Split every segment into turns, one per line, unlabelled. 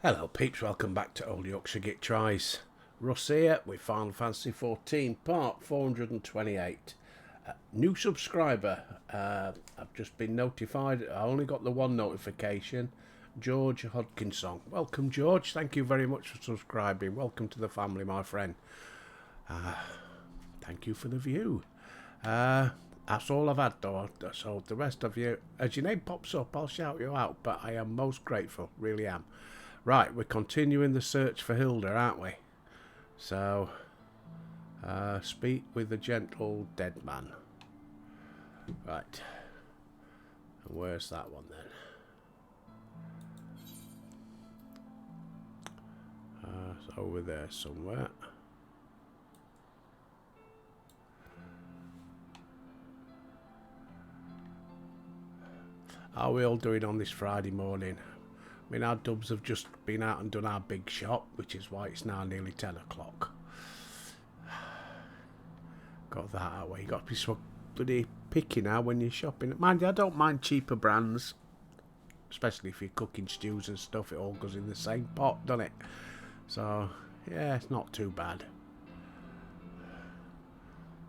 Hello peeps, welcome back to Old Yorkshire Git Tries. Russ here with Final Fantasy 14 part 428. New subscriber, I've just been notified, I only got the one notification. George Hodkinson. Welcome George, thank you very much for subscribing. Welcome to the family, my friend. Thank you for the view. That's all I've had though, so the rest of you, as your name pops up, I'll shout you out, but I am most grateful, really am. Right, we're continuing the search for Hilda, aren't we? So, speak with the gentle dead man. Right. And where's that one then? It's over there somewhere. How are we all doing on this Friday morning? I mean, our dubs have just been out and done our big shop, which is why it's now nearly 10 o'clock. Got that out way. You got to be so bloody picky now when you're shopping. Mind you, I don't mind cheaper brands, especially if you're cooking stews and stuff. It all goes in the same pot, doesn't it? So, yeah, it's not too bad.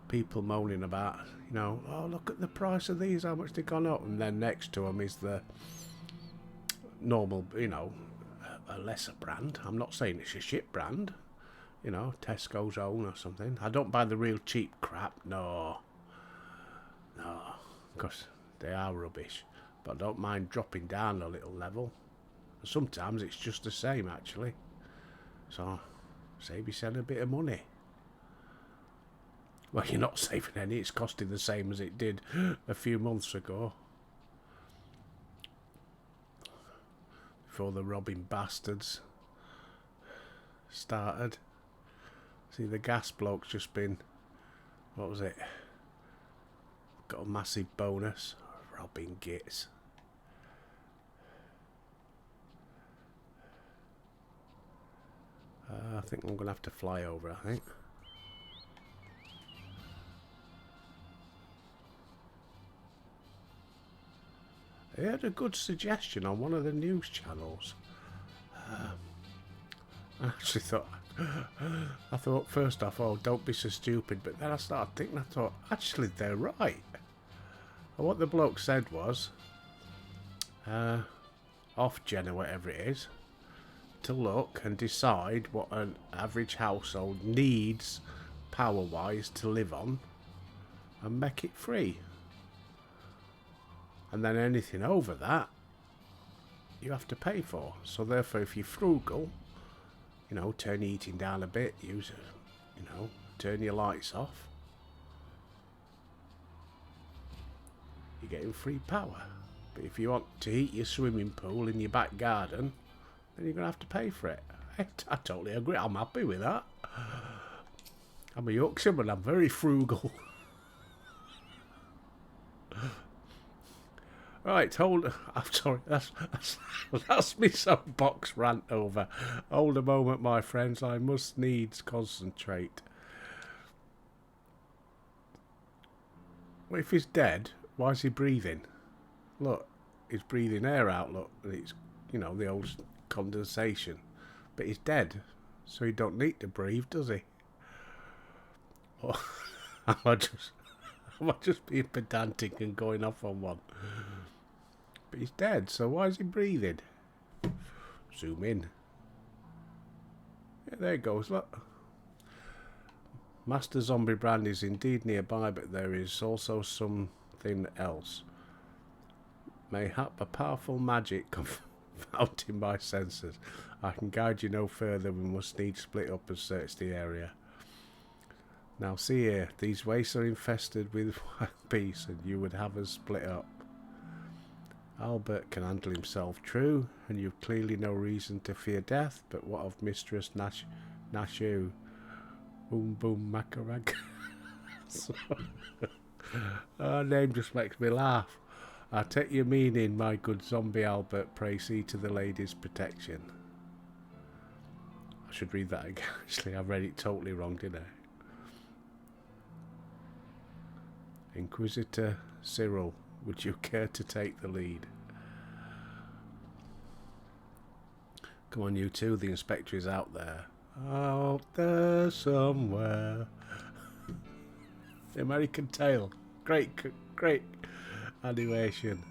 People moaning about, oh, look at the price of these, how much they've gone up. And then next to them is the normal, a lesser brand. I'm not saying it's a shit brand, Tesco's own or something. I don't buy the real cheap crap, no, because they are rubbish. But I don't mind dropping down a little level. Sometimes it's just the same actually. So save yourself a bit of money. Well, you're not saving any, it's costing the same as it did a few months ago. Before the robbing bastards started. See, the gas bloke's just been, what was it? Got a massive bonus. Robbing gits. I think I'm going to have to fly over, I think. He had a good suggestion on one of the news channels. I actually thought first off, oh, don't be so stupid. But then I started thinking, I thought, actually, they're right. And what the bloke said was, Ofgem or whatever it is, to look and decide what an average household needs power-wise to live on and make it free. And then anything over that, you have to pay for. So therefore, if you're frugal, turn your eating down a bit, use it, turn your lights off, you're getting free power. But if you want to heat your swimming pool in your back garden, then you're going to have to pay for it. I totally agree. I'm happy with that. I'm a Yorkshireman. I'm very frugal. Right, hold. I'm sorry. That's me soapbox rant over. Hold a moment, my friends. I must needs concentrate. Well, if he's dead, why is he breathing? Look, he's breathing air out. Look, it's the old condensation. But he's dead, so he don't need to breathe, does he? Or am I just being pedantic and going off on one? But he's dead, so why is he breathing? Zoom in. Yeah, there it goes, look. Master Zombie Brand is indeed nearby, but there is also something else. Mayhap a powerful magic confounding my senses. I can guide you no further. We must need split up and search the area. Now see here, these wastes are infested with wild beasts, and you would have us split up. Albert can handle himself, true, and you've clearly no reason to fear death, but what of Mistress Nashu? Boom boom macarag. Her name just makes me laugh. I take your meaning, my good zombie Albert, pray see to the lady's protection. I should read that again, actually, I read it totally wrong, didn't I? Inquisitor Cyril, would you care to take the lead? Come on, you two. The inspector is out there. Out there somewhere. The American Tail. Great, great animation.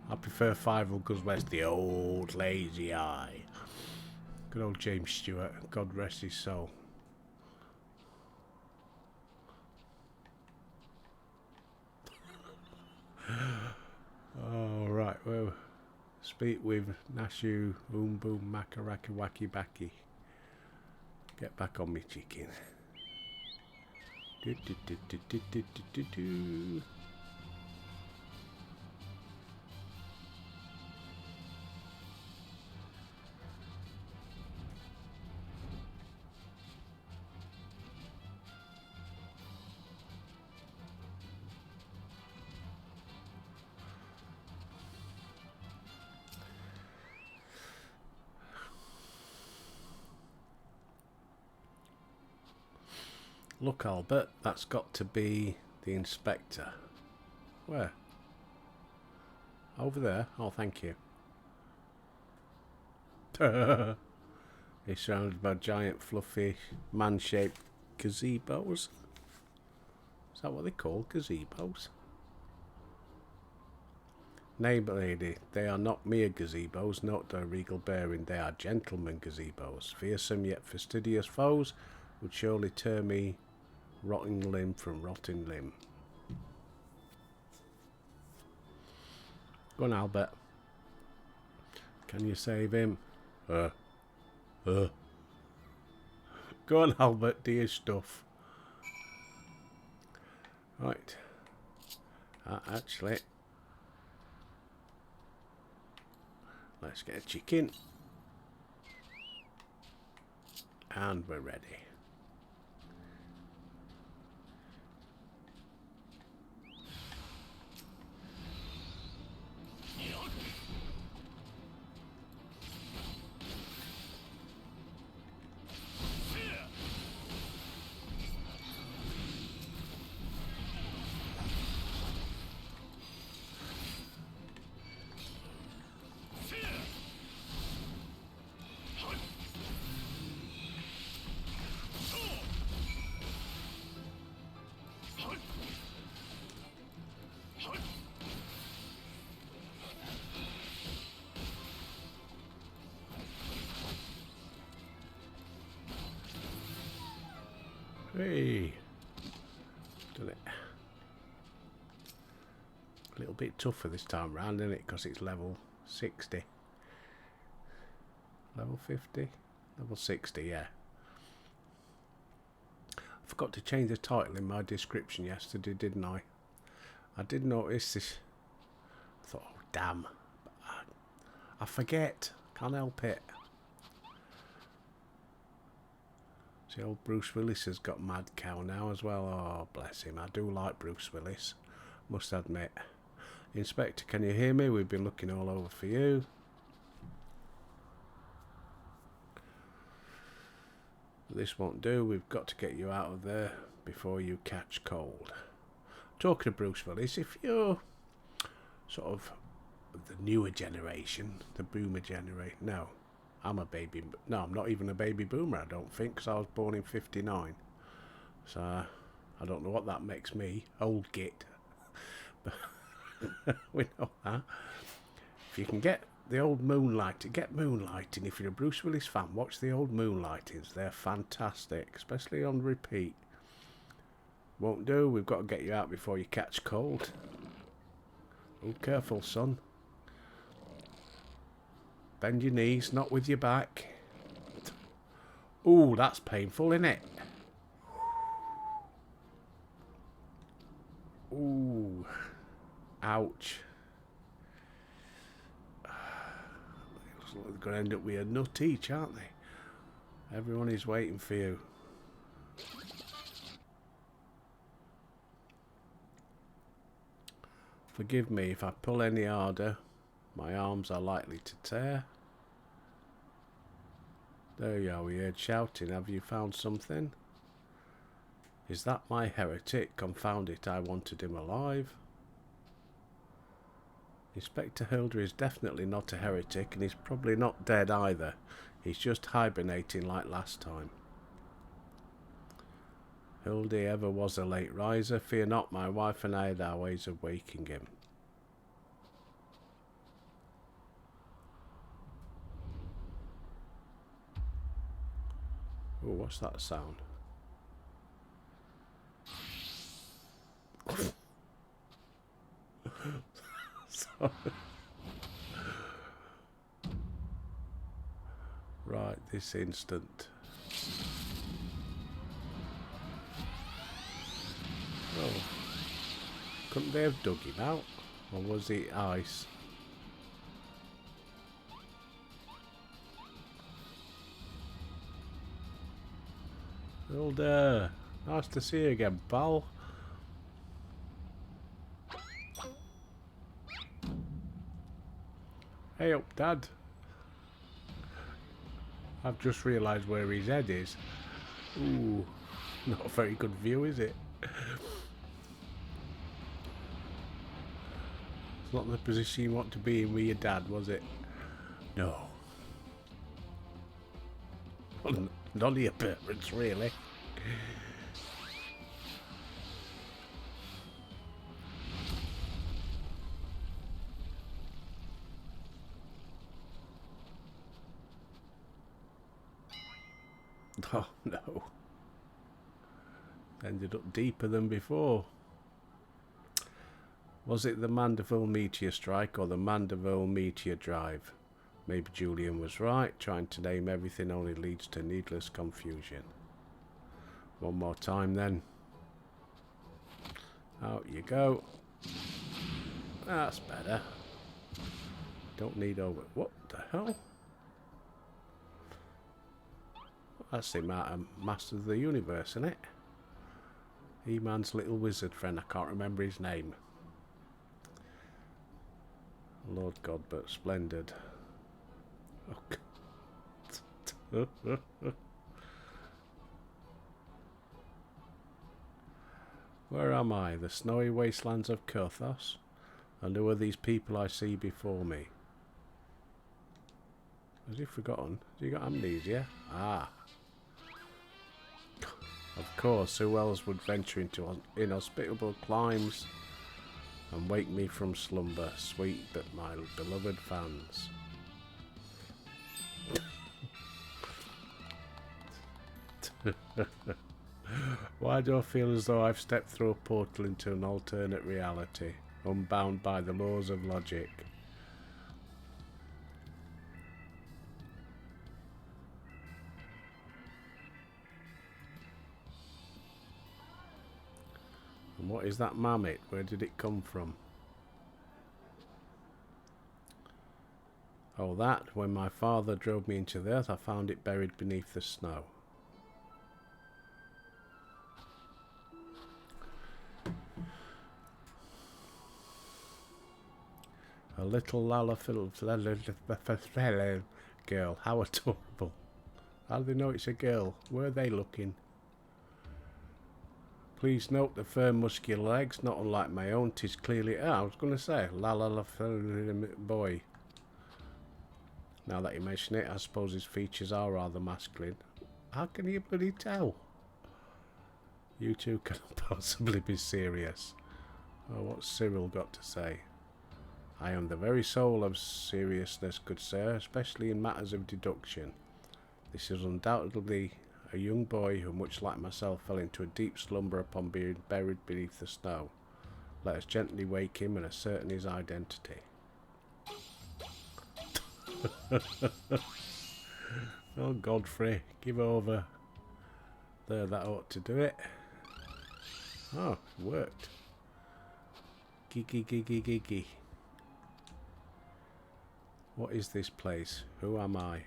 I prefer Five Uncles West, the old lazy eye. Good old James Stewart. God rest his soul. All right, well, speak with Nashu, Boom, Makaraki, Wacky, Backy. Get back on me, chicken. Do, do, do, do, do, do, do, do. Look, Albert, that's got to be the inspector. Where? Over there? Oh, thank you. He's surrounded by giant, fluffy, man-shaped gazebos. Is that what they call gazebos? Neighbour lady, they are not mere gazebos, not their regal bearing, they are gentlemen gazebos. Fearsome yet fastidious foes would surely tear me rotting limb from rotting limb. Go on, Albert. Can you save him? Go on, Albert, do your stuff. Right. Actually, let's get a chicken. And we're ready. Hey, done it. A little bit tougher this time round, isn't it? Because it's level 60. Level 50? Level 60, yeah. I forgot to change the title in my description yesterday, didn't I? I did notice this. I thought, oh, damn. I forget. Can't help it. See, old Bruce Willis has got Mad Cow now as well. Oh, bless him. I do like Bruce Willis, must admit. Inspector, can you hear me? We've been looking all over for you. This won't do. We've got to get you out of there before you catch cold. Talking of Bruce Willis, if you're sort of the newer generation, the boomer generation, no. I'm a baby. No, I'm not even a baby boomer, I don't think, because I was born in 59. So, I don't know what that makes me. Old git. But we know that. If you can get the old Moonlighting, get Moonlighting. If you're a Bruce Willis fan, watch the old Moonlightings. They're fantastic, especially on repeat. Won't do. We've got to get you out before you catch cold. Oh, careful, son. Bend your knees, not with your back. Ooh, that's painful, isn't it? Ooh. Ouch. Looks like they're going to end up with a nut each, aren't they? Everyone is waiting for you. Forgive me if I pull any harder. My arms are likely to tear. There you are, we heard shouting. Have you found something? Is that my heretic? Confound it, I wanted him alive. Inspector Hilder is definitely not a heretic, and he's probably not dead either. He's just hibernating like last time. Hildy ever was a late riser. Fear not, my wife and I had our ways of waking him. Oh, what's that sound? Sorry. Right, this instant. Oh, couldn't they have dug him out? Or was it ice? Hilda, nice to see you again, pal. Hey up, Dad. I've just realised where his head is. Ooh, not a very good view, is it? It's not the position you want to be in with your dad, was it? No. Well, none of your parents, really. Oh, no. Ended up deeper than before. Was it the Mandeville meteor strike or the Mandeville meteor drive? Maybe Julian was right. Trying to name everything only leads to needless confusion. One more time then. Out you go. That's better. Don't need over... What the hell? That's the Master of the Universe, isn't it? He-Man's little wizard friend. I can't remember his name. Lord God, but splendid. Oh. Where am I? The snowy wastelands of Kurthos? And who are these people I see before me? Has he forgotten? Has he got amnesia? Ah. Of course, who else would venture into inhospitable climes and wake me from slumber, sweet but my beloved fans? Why do I feel as though I've stepped through a portal into an alternate reality, unbound by the laws of logic? And what is that mammoth? Where did it come from? Oh, that. When my father drove me into the earth, I found it buried beneath the snow. A little lalafil girl. How adorable. How do they know it's a girl? Where are they looking? Please note the firm muscular legs, not unlike my own. 'Tis clearly... I was going to say, boy. Now that you mention it, I suppose his features are rather masculine. How can you bloody tell? You two cannot possibly be serious. Oh, what's Cyril got to say? I am the very soul of seriousness, good sir, especially in matters of deduction. This is undoubtedly a young boy who, much like myself, fell into a deep slumber upon being buried beneath the snow. Let us gently wake him and ascertain his identity. Oh, Godfrey, give over. There, that ought to do it. Oh, it worked. Giggy. What is this place? Who am I?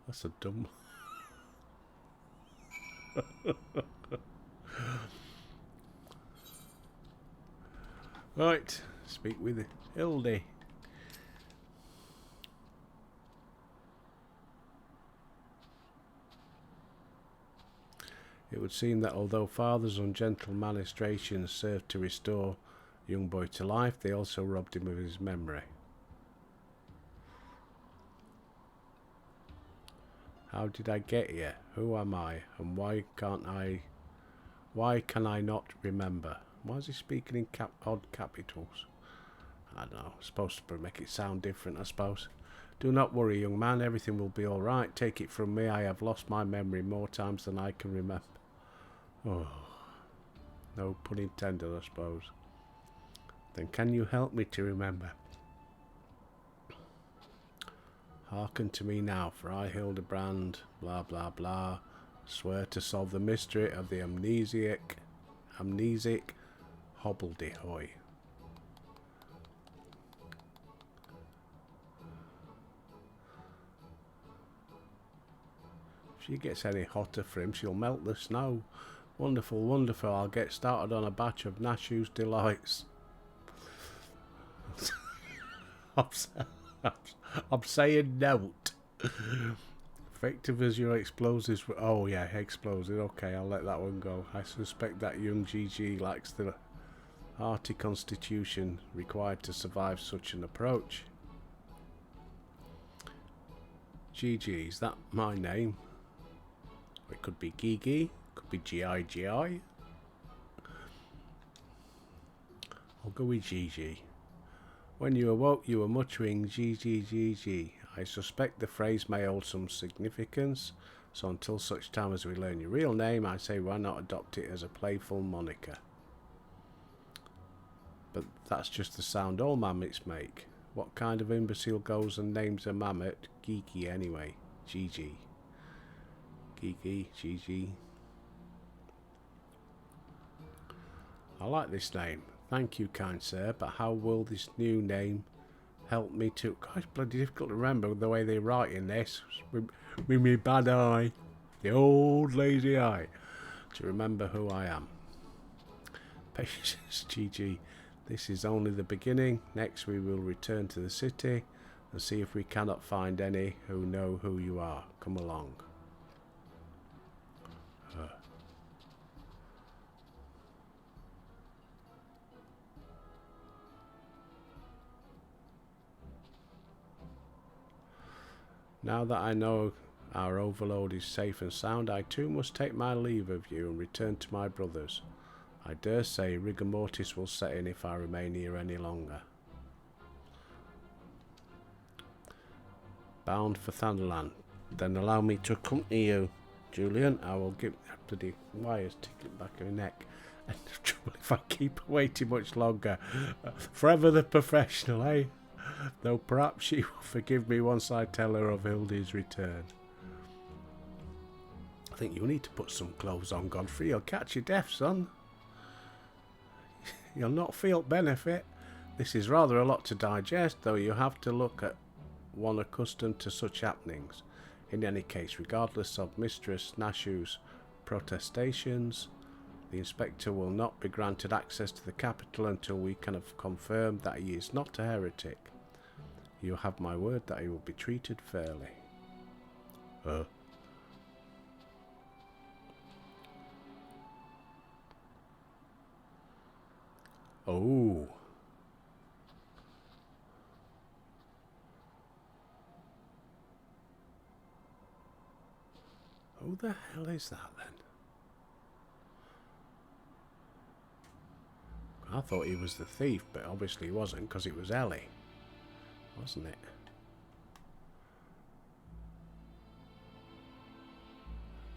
That's a dumb... Right, speak with Hildy. It would seem that although father's ungentle ministrations served to restore the young boy to life, they also robbed him of his memory. How did I get here? Who am I? And why can I not remember? Why is he speaking in odd capitals? I don't know. Supposed to make it sound different, I suppose. Do not worry, young man. Everything will be all right. Take it from me, I have lost my memory more times than I can remember. Oh, no pun intended, I suppose. Then can you help me to remember? Hearken to me now, for I, Hildebrand, blah blah blah, swear to solve the mystery of the amnesic hobbledehoy. If she gets any hotter for him, she'll melt the snow. Wonderful, wonderful. I'll get started on a batch of Nashu's delights. I'm saying note. Effective as your explosives. Oh yeah, explosive. Okay, I'll let that one go. I suspect that young GG lacks the hearty constitution required to survive such an approach. GG, is that my name? It could be Gigi, could be GIGI. I'll go with GG. When you awoke, you were muttering GGGG. I suspect the phrase may hold some significance, so until such time as we learn your real name, I say why not adopt it as a playful moniker? But that's just the sound all mammoths make. What kind of imbecile goes and names a mammoth Geeky anyway? GG. Geeky, GG. I like this name. Thank you, kind sir, but how will this new name help me to... God, it's bloody difficult to remember the way they write in this. With me bad eye. The old lazy eye. To remember who I am. Patience, GG. This is only the beginning. Next we will return to the city and see if we cannot find any who know who you are. Come along. Now that I know our overlord is safe and sound, I too must take my leave of you and return to my brothers. I dare say rigor mortis will set in if I remain here any longer. Bound for Thunderland. Then allow me to accompany you, Julian. I will give the wires tickling back of my neck. And the trouble if I keep waiting much longer. Forever the professional, eh? Though perhaps she will forgive me once I tell her of Hildy's return. I think you need to put some clothes on, Godfrey. You'll catch your death, son. You'll not feel benefit. This is rather a lot to digest, though you have to look at one accustomed to such happenings. In any case, regardless of Mistress Nashu's protestations, the inspector will not be granted access to the capital until we can have confirmed that he is not a heretic. You have my word that he will be treated fairly. Oh. Who the hell is that then? I thought he was the thief, but obviously he wasn't because it was Ellie. Wasn't it?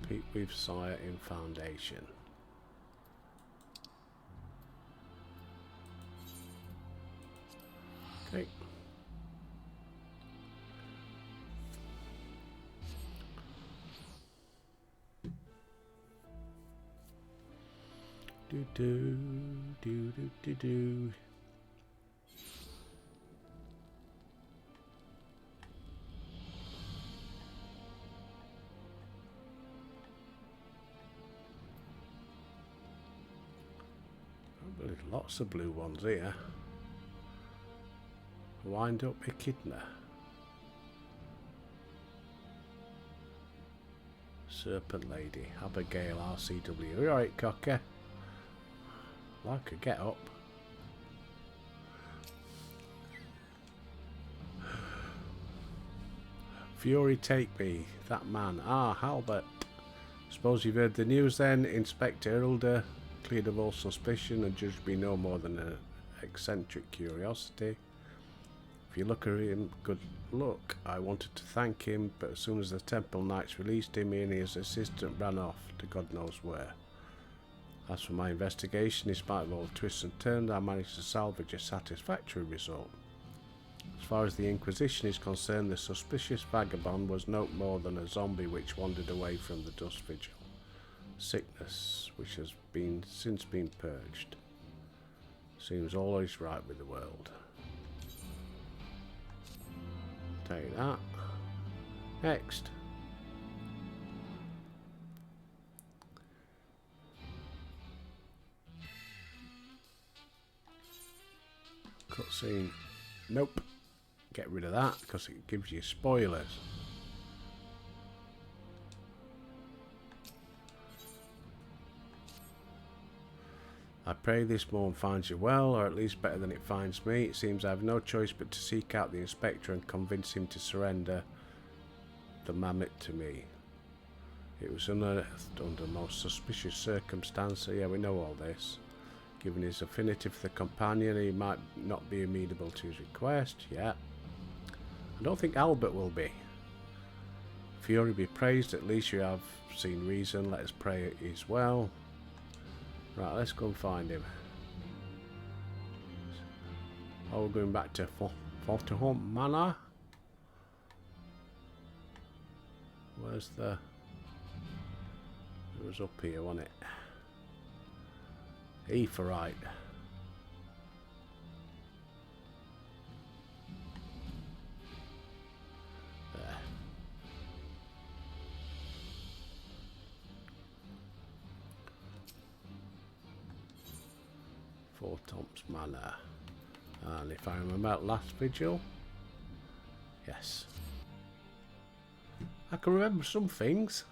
Pete with Sire in Foundation. Okay. Do do do do do do. There's lots of blue ones here. Wind up Echidna. Serpent Lady, Abigail RCW. You alright, Cocker? Like a get up. Fury take me, that man. Ah, Halbert. Suppose you've heard the news then. Inspector Hilder, cleared of all suspicion and judged to be no more than an eccentric curiosity. If you look at him, good luck. I wanted to thank him, but as soon as the Temple Knights released him, he and his assistant ran off to God knows where. As for my investigation, in spite of all the twists and turns, I managed to salvage a satisfactory result. As far as the Inquisition is concerned, the suspicious vagabond was no more than a zombie which wandered away from the dust vigil. Sickness, which has since been purged. Seems all is right with the world. Take that. Next. Cutscene. Nope. Get rid of that because it gives you spoilers. I pray this morn finds you well, or at least better than it finds me. It seems I have no choice but to seek out the inspector and convince him to surrender the mammoth to me. It was unearthed under most suspicious circumstances. Yeah, we know all this. Given his affinity for the companion, he might not be amenable to his request. Yeah. I don't think Albert will be. Fury be praised, at least you have seen reason. Let us pray it is well. Right, let's go and find him. Oh, we're going back to Fortehome Manor. Where's the... It was up here, wasn't it? Aephorite. There. Fortom's Manor. And if I remember that last vigil, yes. I can remember some things.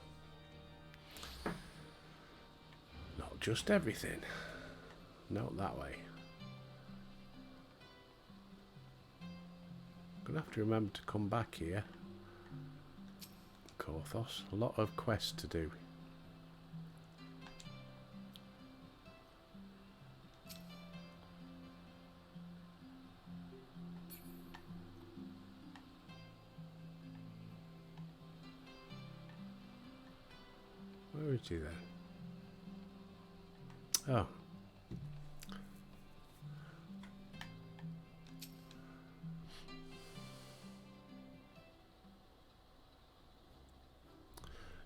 Not just everything. Not that way. Gonna have to remember to come back here. Korthos. A lot of quests to do. Where is he then? Oh.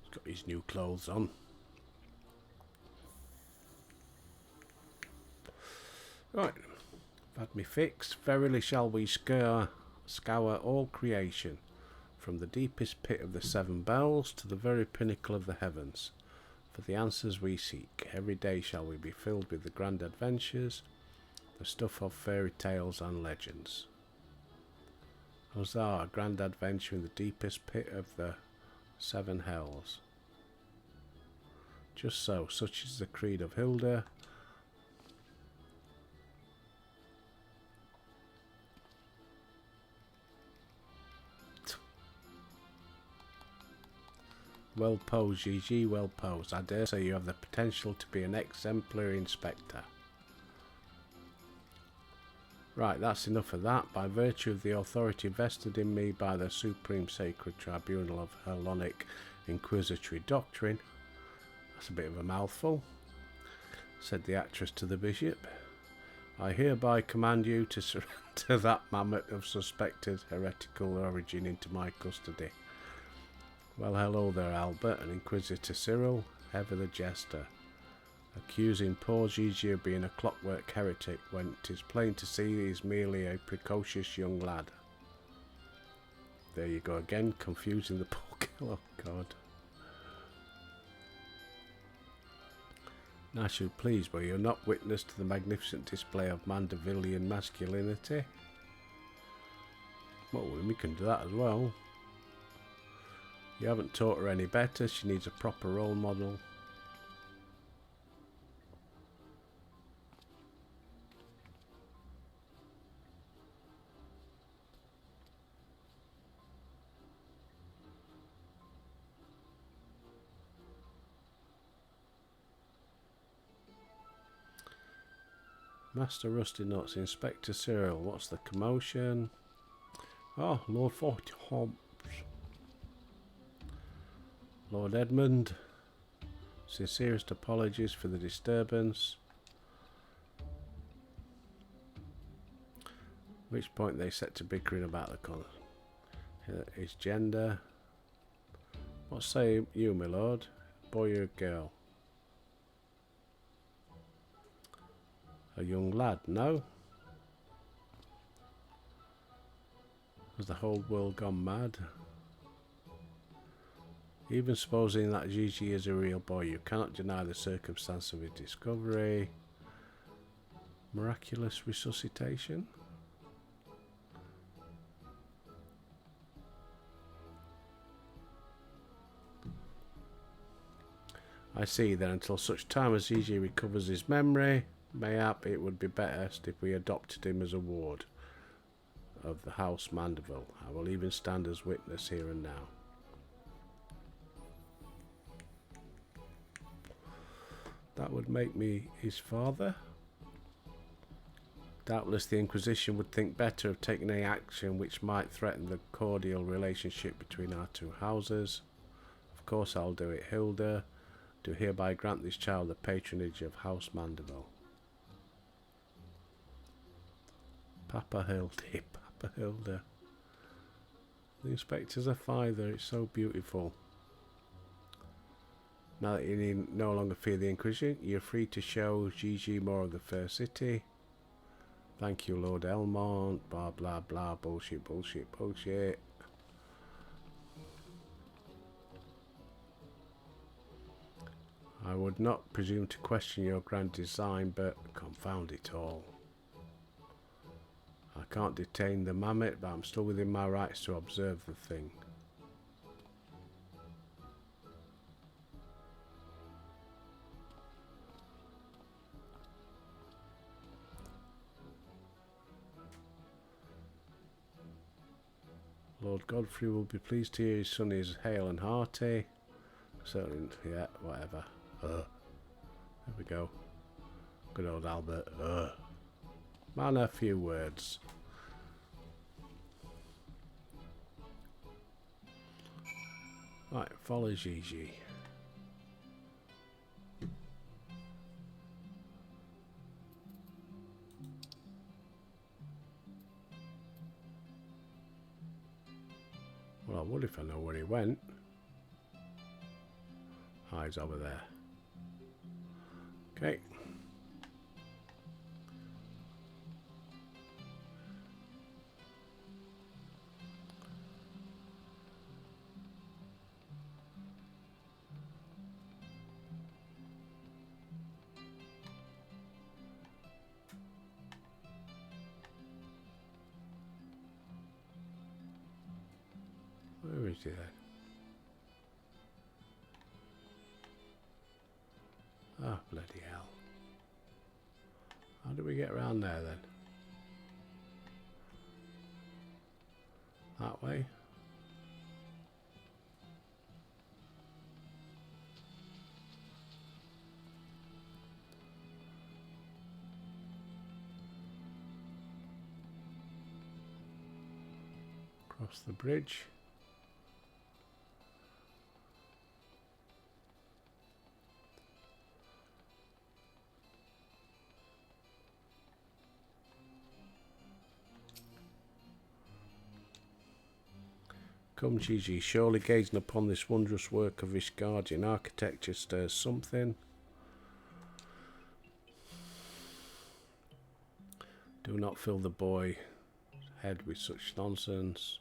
He's got his new clothes on. Right. I've had me fix. Verily shall we scour all creation, from the deepest pit of the seven bells to the very pinnacle of the heavens. For the answers we seek, every day shall we be filled with the grand adventures, the stuff of fairy tales and legends. Huzzah, a grand adventure in the deepest pit of the seven hells. Just so, such is the creed of Hilda. Well posed, GG, well posed. I dare say you have the potential to be an exemplary inspector. Right, that's enough of that. By virtue of the authority vested in me by the Supreme Sacred Tribunal of Hellenic Inquisitory Doctrine. That's a bit of a mouthful, said the actress to the bishop. I hereby command you to surrender that mammoth of suspected heretical origin into my custody. Well, hello there, Albert, and Inquisitor Cyril, ever the jester, accusing poor Gigi of being a clockwork heretic when it is plain to see he is merely a precocious young lad. There you go again, confusing the poor girl. Oh, God. Nice you please, were you not witness to the magnificent display of Mandevillian masculinity? Well, we can do that as well. You haven't taught her any better. She needs a proper role model. Master Rusty Nuts, Inspector Cyril, what's the commotion? Oh, Lord Forty Hobbs. Lord Edmund, sincerest apologies for the disturbance. At which point they set to bickering about the colour. His gender. What say you, my lord? Boy or girl? A young lad, no? Has the whole world gone mad? Even supposing that Gigi is a real boy, you cannot deny the circumstance of his discovery. Miraculous resuscitation? I see, then until such time as Gigi recovers his memory, mayhap it would be best if we adopted him as a ward of the House Mandeville. I will even stand as witness here and now. That would make me his father. Doubtless the Inquisition would think better of taking any action which might threaten the cordial relationship between our two houses. Of course I'll do it, Hilda. Do hereby grant this child the patronage of House Mandeville. Papa Hilda, Papa Hilda. The inspector's a father, it's so beautiful. Now that you need no longer fear the Inquisition, you're free to show Gigi more of the Fair City. Thank you, Lord Elmont. Blah, blah, blah. Bullshit, bullshit, bullshit. I would not presume to question your grand design, but confound it all. I can't detain the mammoth, but I'm still within my rights to observe the thing. Lord Godfrey will be pleased to hear his son is hale and hearty. Certainly, yeah, whatever. There we go. Good old Albert. Man, a few words. Right, follow Gigi. Well, I would if I know where he went. Ah, he's over there. Okay. Where is he then? Ah, bloody hell. How do we get around there then? That way? Cross the bridge. Come, Gigi, surely gazing upon this wondrous work of Ishgardian architecture stirs something. Do not fill the boy's head with such nonsense.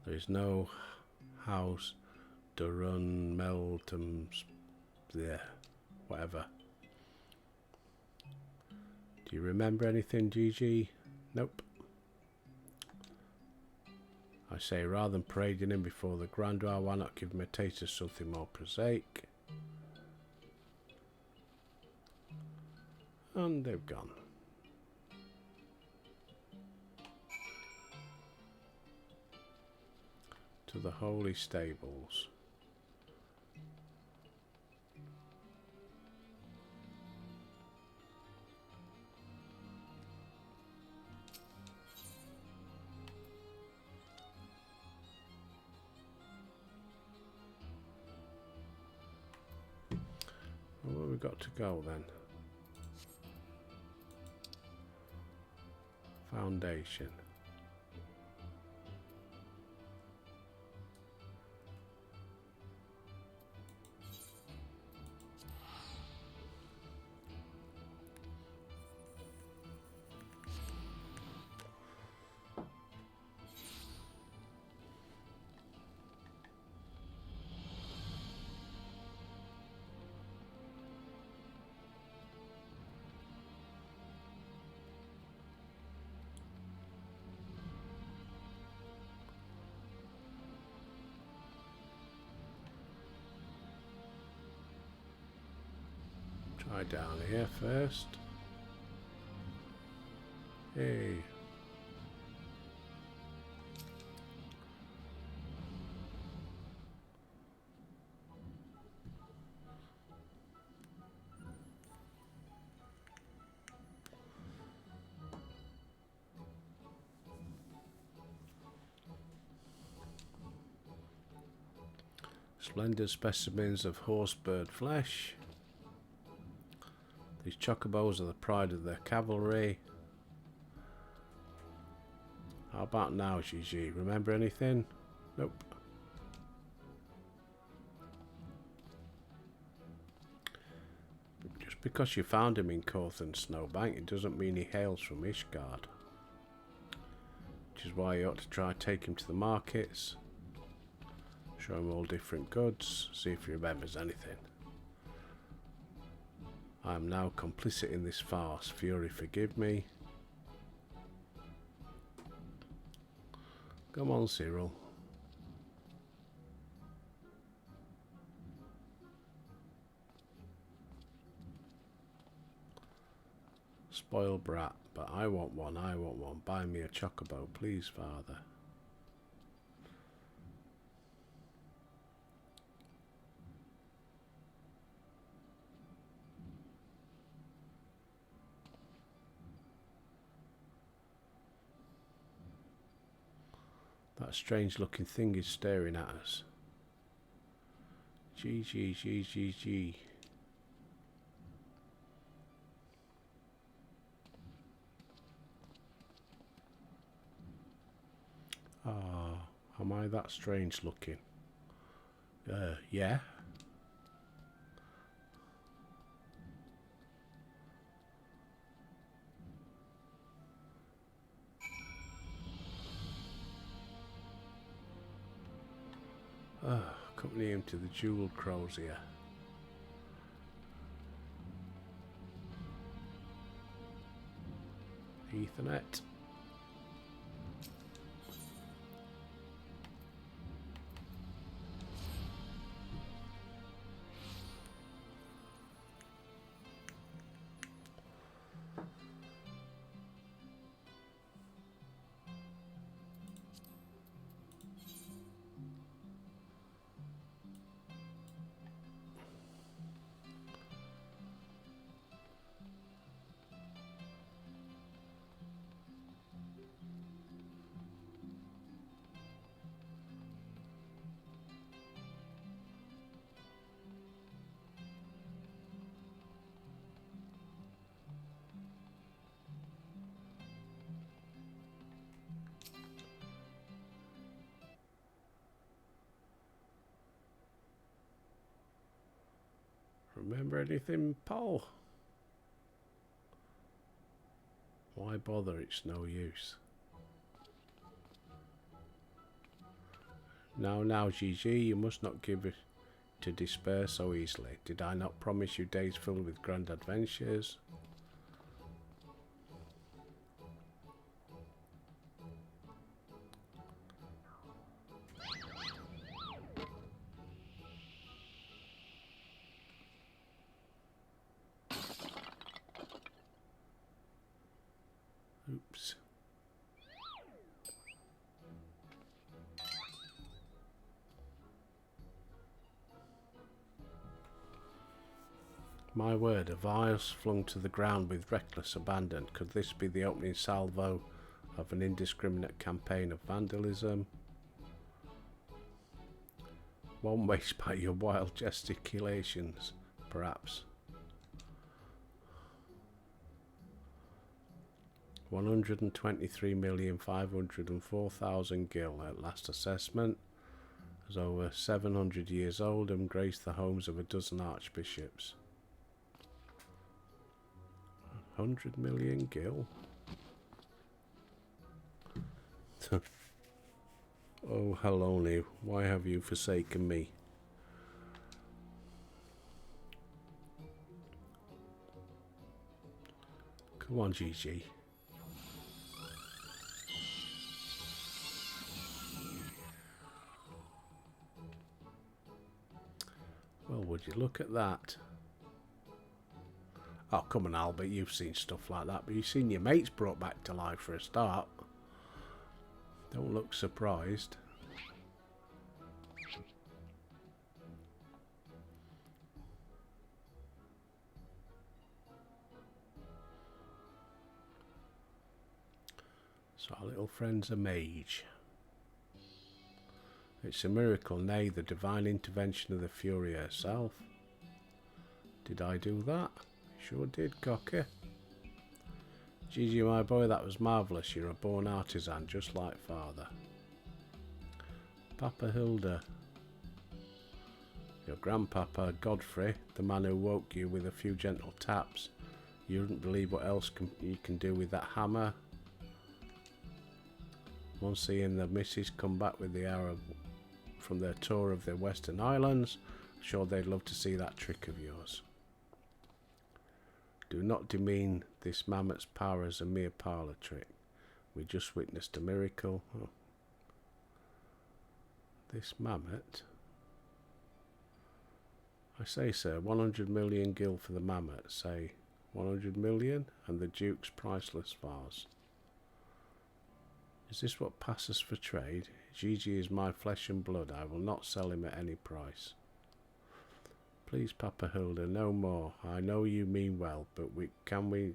There is no house Durun Meltums there. Whatever. Do you remember anything, Gigi? Nope. I say, rather than parading him before the granddaughter, why not give him a taste of something more prosaic? And they've gone. To the holy stables. Where have we got to go then? Foundation. Try down here first. Hey. Splendid specimens of horse bird flesh. These chocobos are the pride of their cavalry. How about now, Gigi? Remember anything? Nope. Just because you found him in Corth and Snowbank, it doesn't mean he hails from Ishgard. Which is why you ought to try take him to the markets. Show him all different goods. See if he remembers anything. I am now complicit in this farce. Fury, forgive me. Come on, Cyril. Spoiled brat, but I want one, I want one. Buy me a chocobo, please, father. That strange looking thing is staring at us. G. Ah, am I that strange looking? Yeah. Accompany him to the jeweled crozier. Ethernet. Remember anything, Paul? Why bother? It's no use. Now, Gigi, you must not give it to despair so easily. Did I not promise you days filled with grand adventures? Oops. My word, a vase flung to the ground with reckless abandon. Could this be the opening salvo of an indiscriminate campaign of vandalism? One waste by your wild gesticulations, perhaps. 123,504,000 gil at last assessment, is over 700 years old and graced the homes of a dozen archbishops. 100 million gil? Oh, Helone, why have you forsaken me? Come on, Gigi. Well, would you look at that? Oh, come on, Albert, you've seen stuff like that, but you've seen your mates brought back to life for a start. Don't look surprised. So our little friend's a mage. It's a miracle, nay, the divine intervention of the Fury herself. Did I do that? Sure did, Cocker. Gigi, my boy, that was marvellous. You're a born artisan, just like father. Papa Hilda. Your grandpapa, Godfrey, the man who woke you with a few gentle taps. You wouldn't believe what else you can do with that hammer. Once he and the missus come back with the Arab from their tour of the Western Islands, I'm sure they'd love to see that trick of yours. Do not demean this mammoth's power as a mere parlour trick. We just witnessed a miracle. Oh. This mammoth? I say, sir, 100 million gil for the mammoth. Say 100 million and the Duke's priceless vase. Is this what passes for trade? Gigi is my flesh and blood. I will not sell him at any price. Please, Papa Hilda, no more. I know you mean well, but we can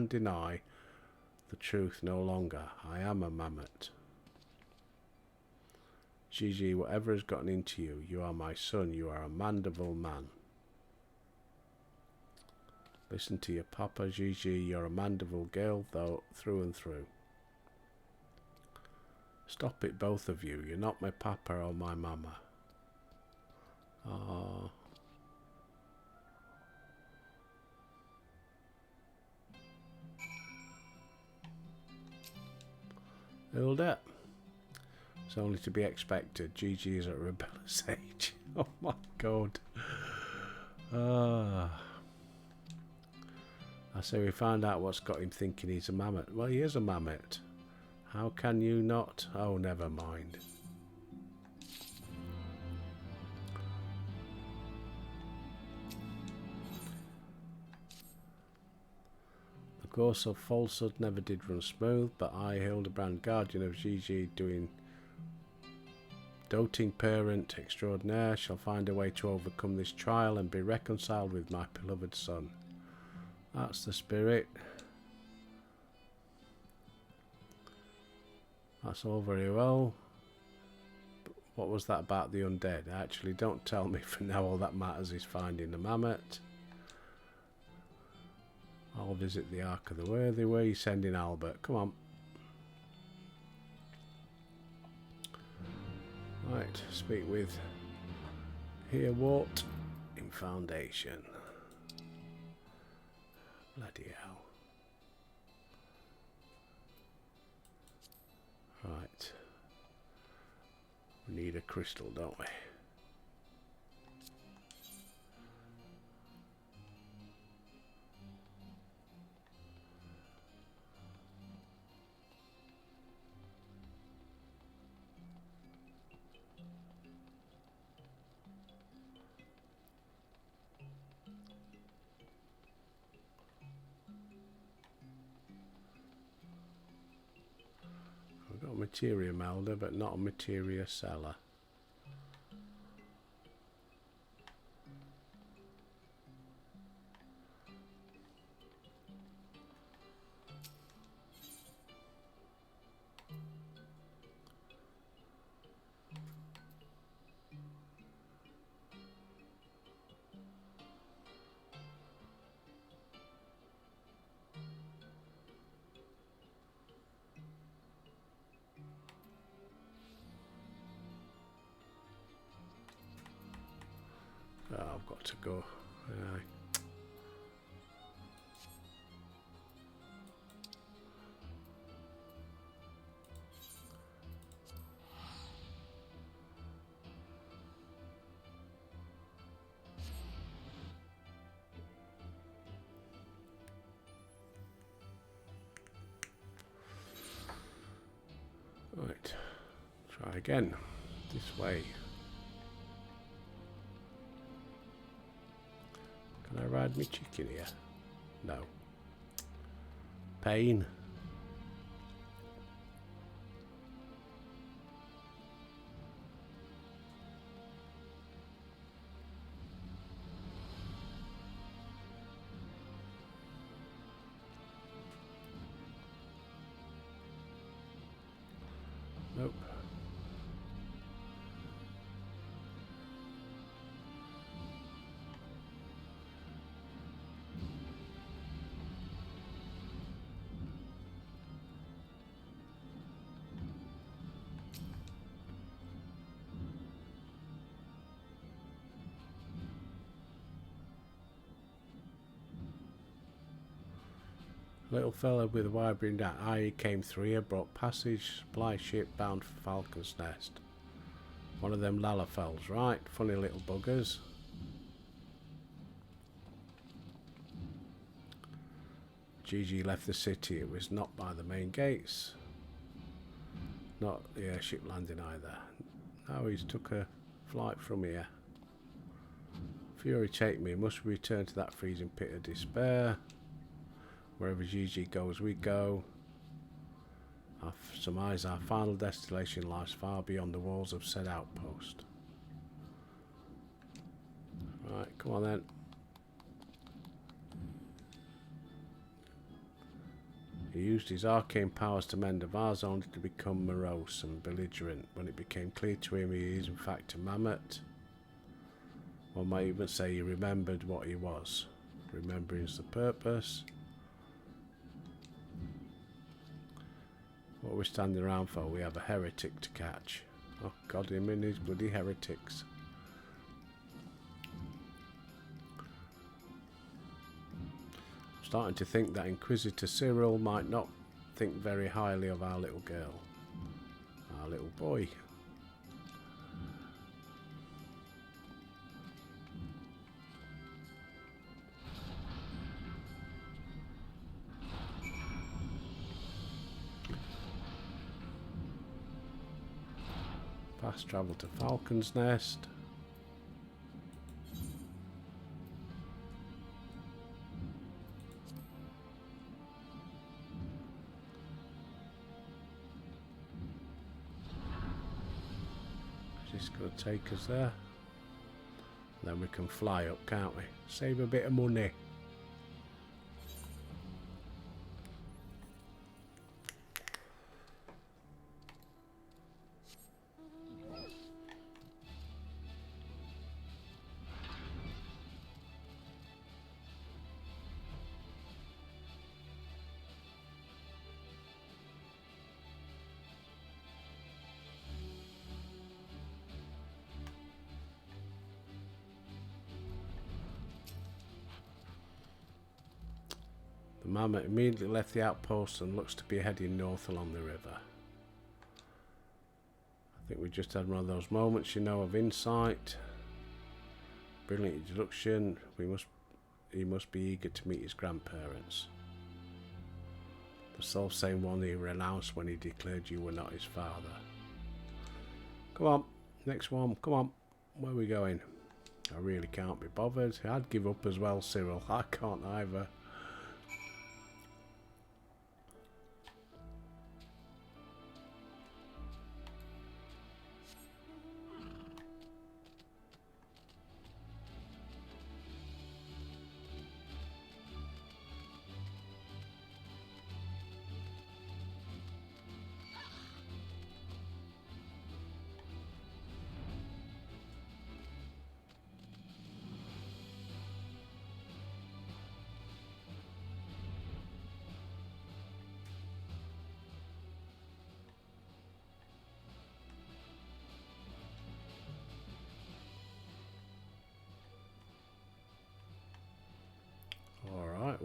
deny the truth no longer. I am a mammoth. Gigi, whatever has gotten into you, you are my son. You are a mandible man. Listen to your papa, Gigi. You're a mandible girl, though, through and through. Stop it, both of you. You're not my papa or my mama. Ah. Hilda. It's only to be expected. Gigi is at a rebellious age. Oh my god. Ah. I say we find out what's got him thinking he's a mammoth. Well, he is a mammoth. How can you not? Oh, never mind. The course of falsehood never did run smooth, but I, Hildebrand, guardian of Gigi, doting parent extraordinaire, shall find a way to overcome this trial and be reconciled with my beloved son. That's the spirit. That's all very well. But what was that about the undead? Actually, don't tell me, for now all that matters is finding the mammoth. I'll visit the Ark of the Worthy. Where are you sending Albert? Come on. Right, speak with Herewart in Foundation. Bloody hell. Right. We need a crystal, don't we? materia melder, but not a materia seller. Oh, I've got to go. Right, try again. This way. Can I ride my chicken here? No. Pain. Nope. Little fella with a vibrating eye came through here, brought passage, supply ship bound for Falcon's Nest. One of them Lalafels, right? Funny little buggers. Gigi left the city. It was not by the main gates. Not the airship landing either. Now he's took a flight from here. Fury take me. Must we return to that freezing pit of despair? Wherever Gigi goes, we go. I surmise our final destination lies far beyond the walls of said outpost. Right, come on then. He used his arcane powers to mend a vase only to become morose and belligerent. When it became clear to him he is in fact a mammoth, one might even say he remembered what he was. Remembering is the purpose. What we're standing around for, we have a heretic to catch. Oh God, him and his bloody heretics. I'm starting to think that Inquisitor Cyril might not think very highly of our little girl. Our little boy. Fast travel to Falcon's Nest. Is this going to take us there? Then we can fly up, can't we? Save a bit of money. The mammoth immediately left the outpost and looks to be heading north along the river. I think we just had one of those moments, you know, of insight. Brilliant introduction. He must be eager to meet his grandparents. The self-same one he renounced when he declared you were not his father. Come on, next one, come on. Where are we going? I really can't be bothered. I'd give up as well, Cyril. I can't either.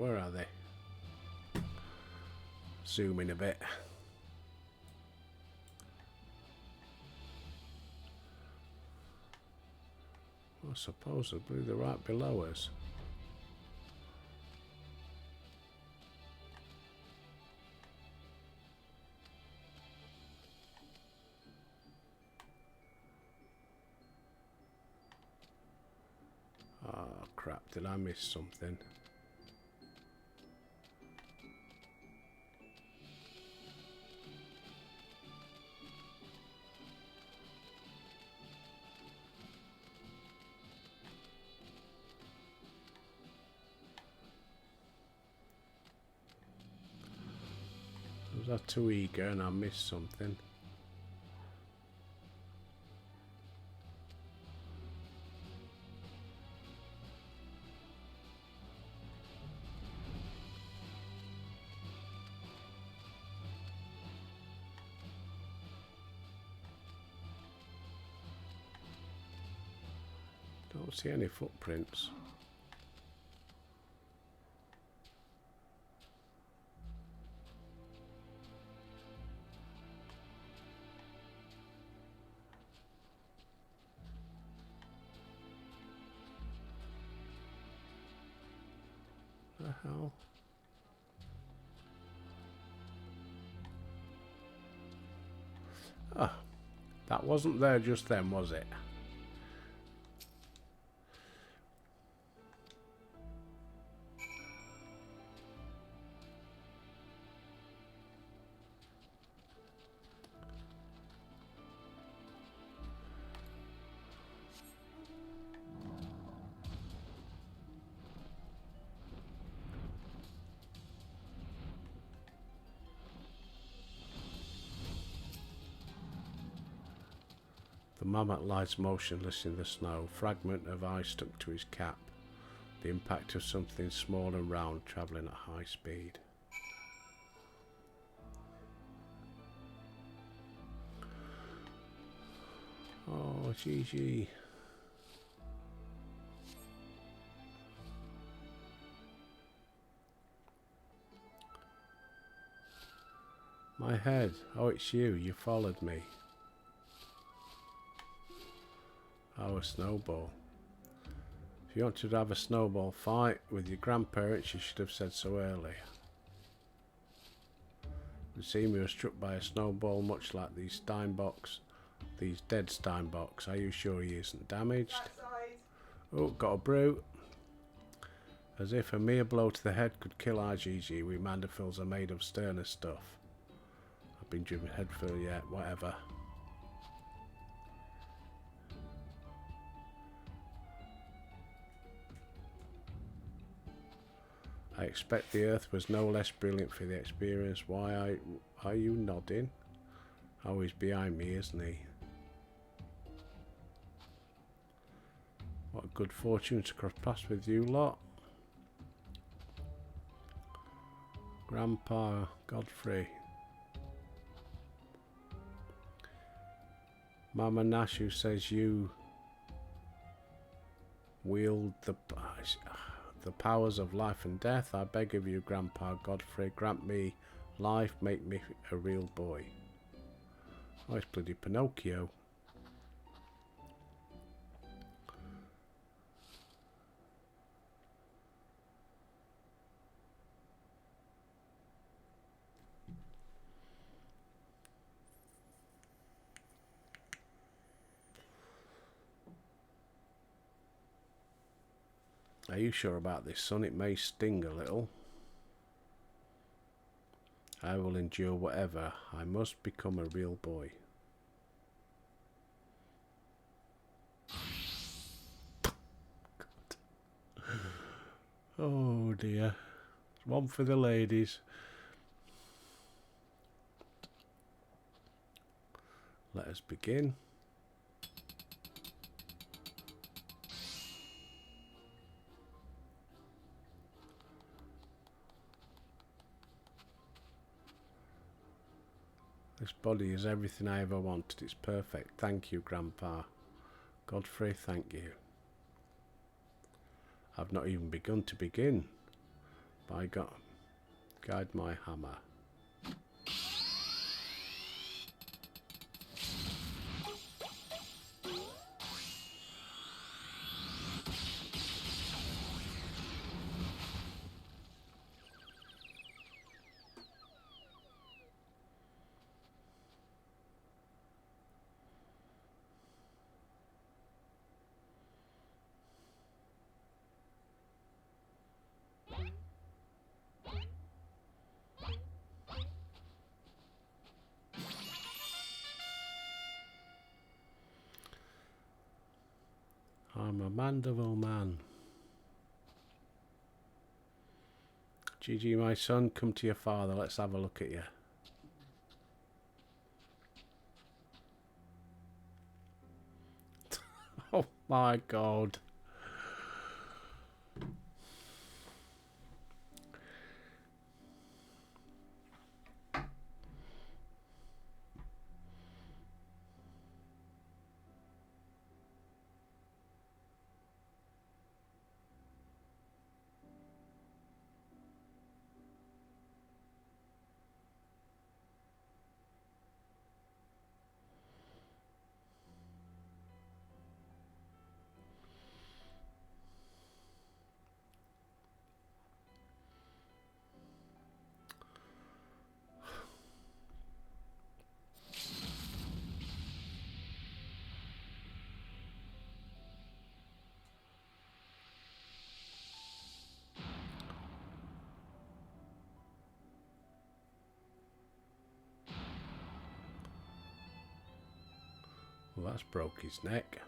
Where are they? Zoom in a bit. Well, supposedly they're right below us. Oh crap, did I miss something? Was I too eager and I missed something? Don't see any footprints. The hell? Ah, that wasn't there just then, was it? The mammoth lies motionless in the snow, fragment of eye stuck to his cap, the impact of something small and round travelling at high speed. Oh, GG. My head. Oh, it's you. You followed me. Oh, a snowball. If you wanted to have a snowball fight with your grandparents, you should have said so earlier. It would seem you were struck by a snowball, much like these Steinbocks. These dead Steinbocks. Are you sure he isn't damaged? Oh, got a brute. As if a mere blow to the head could kill RGG, we Mandevils are made of sterner stuff. I've been driven head for yet, whatever. I expect the Earth was no less brilliant for the experience. Why are you nodding? Oh, he's behind me, isn't he? What good fortune to cross paths with you lot. Grandpa Godfrey. Mama Nash, who says you wield the powers of life and death. I beg of you, Grandpa Godfrey, grant me life, make me a real boy. Oh, it's bloody Pinocchio. Are you sure about this, son? It may sting a little. I will endure whatever. I must become a real boy. Oh dear. One for the ladies. Let us begin. This body is everything I ever wanted. It's perfect. Thank you, Grandpa. Godfrey, thank you. I've not even begun to begin. By God, guide my hammer. I'm a Mandeville man. Gigi, my son, come to your father. Let's have a look at you. Oh my God. Well, that's broke his neck.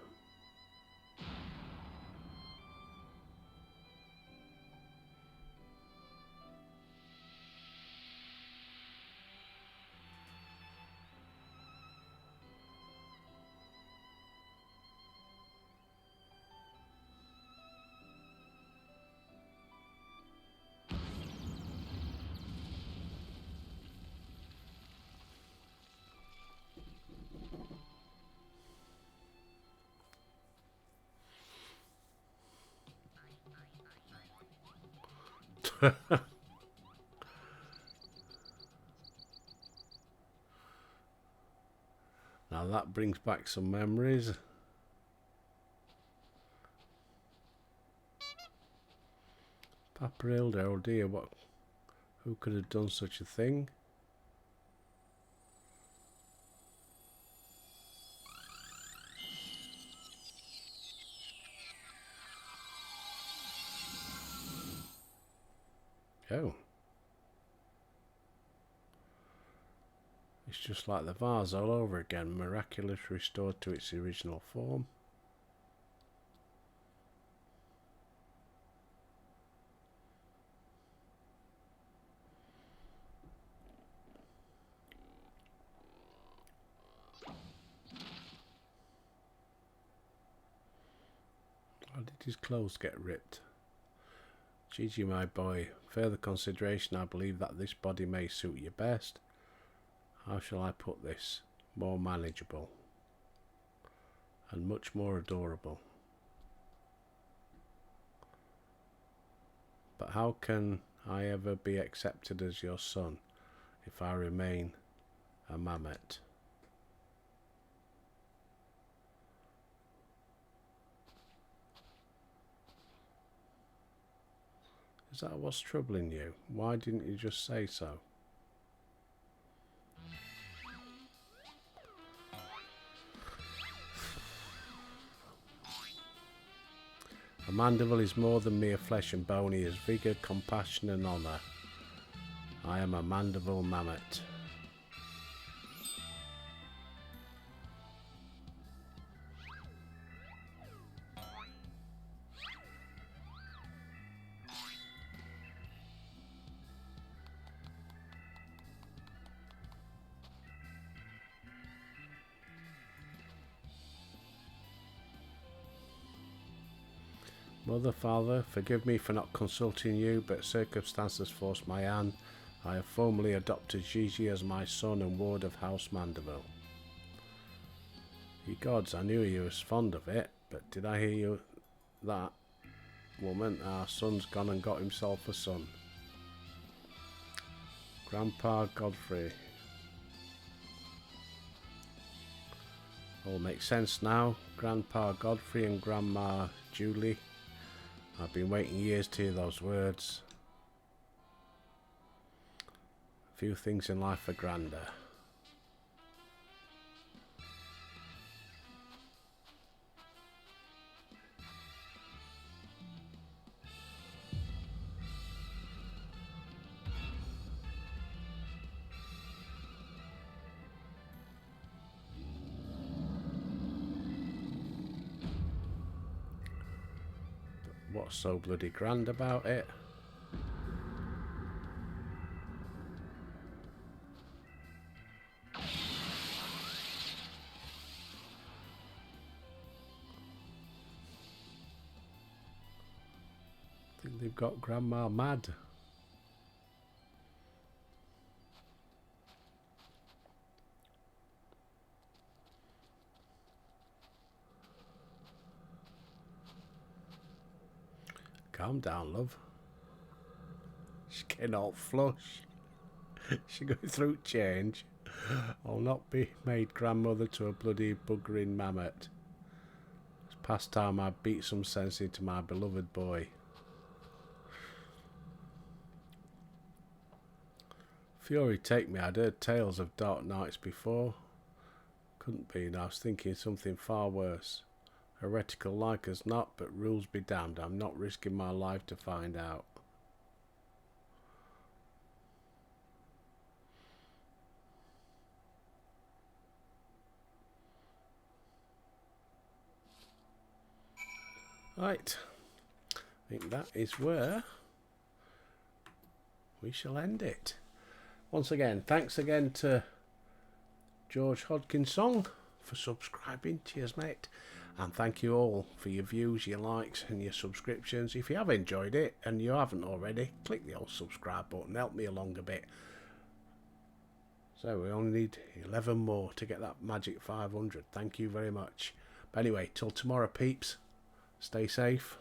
Now that brings back some memories. Papa Hilda, oh dear, who could have done such a thing? Oh. It's just like the vase all over again, miraculously restored to its original form. How did his clothes get ripped? Gigi, my boy, further consideration, I believe that this body may suit you best. How shall I put this? More manageable. And much more adorable. But how can I ever be accepted as your son if I remain a mammet? Is that what's troubling you? Why didn't you just say so? A Mandeville is more than mere flesh and bone. He is vigour, compassion and honour. I am a Mandeville mammet. Mother, father, forgive me for not consulting you, but circumstances forced my hand. I have formally adopted Gigi as my son and ward of House Mandeville. Ye gods, I knew he was fond of it, but did I hear you that, woman? Our son's gone and got himself a son. Grandpa Godfrey. All makes sense now. Grandpa Godfrey and Grandma Julie. I've been waiting years to hear those words. Few things in life are grander. What's so bloody grand about it? I think they've got Grandma mad. Calm down, love. She's getting all flush. She's going through change. I'll not be made grandmother to a bloody buggering mammoth. It's past time I beat some sense into my beloved boy. Fury take me, I'd heard tales of dark nights before. Couldn't be, and I was thinking something far worse. Heretical like as not, but rules be damned, I'm not risking my life to find out. Right, I think that is where we shall end it. Once again, thanks again to George Hodkinson for subscribing. Cheers, mate. And thank you all for your views, your likes and your subscriptions. If you have enjoyed it and you haven't already, click the old subscribe button, help me along a bit. So we only need 11 more to get that magic 500. Thank you very much. But anyway, till tomorrow, peeps, stay safe.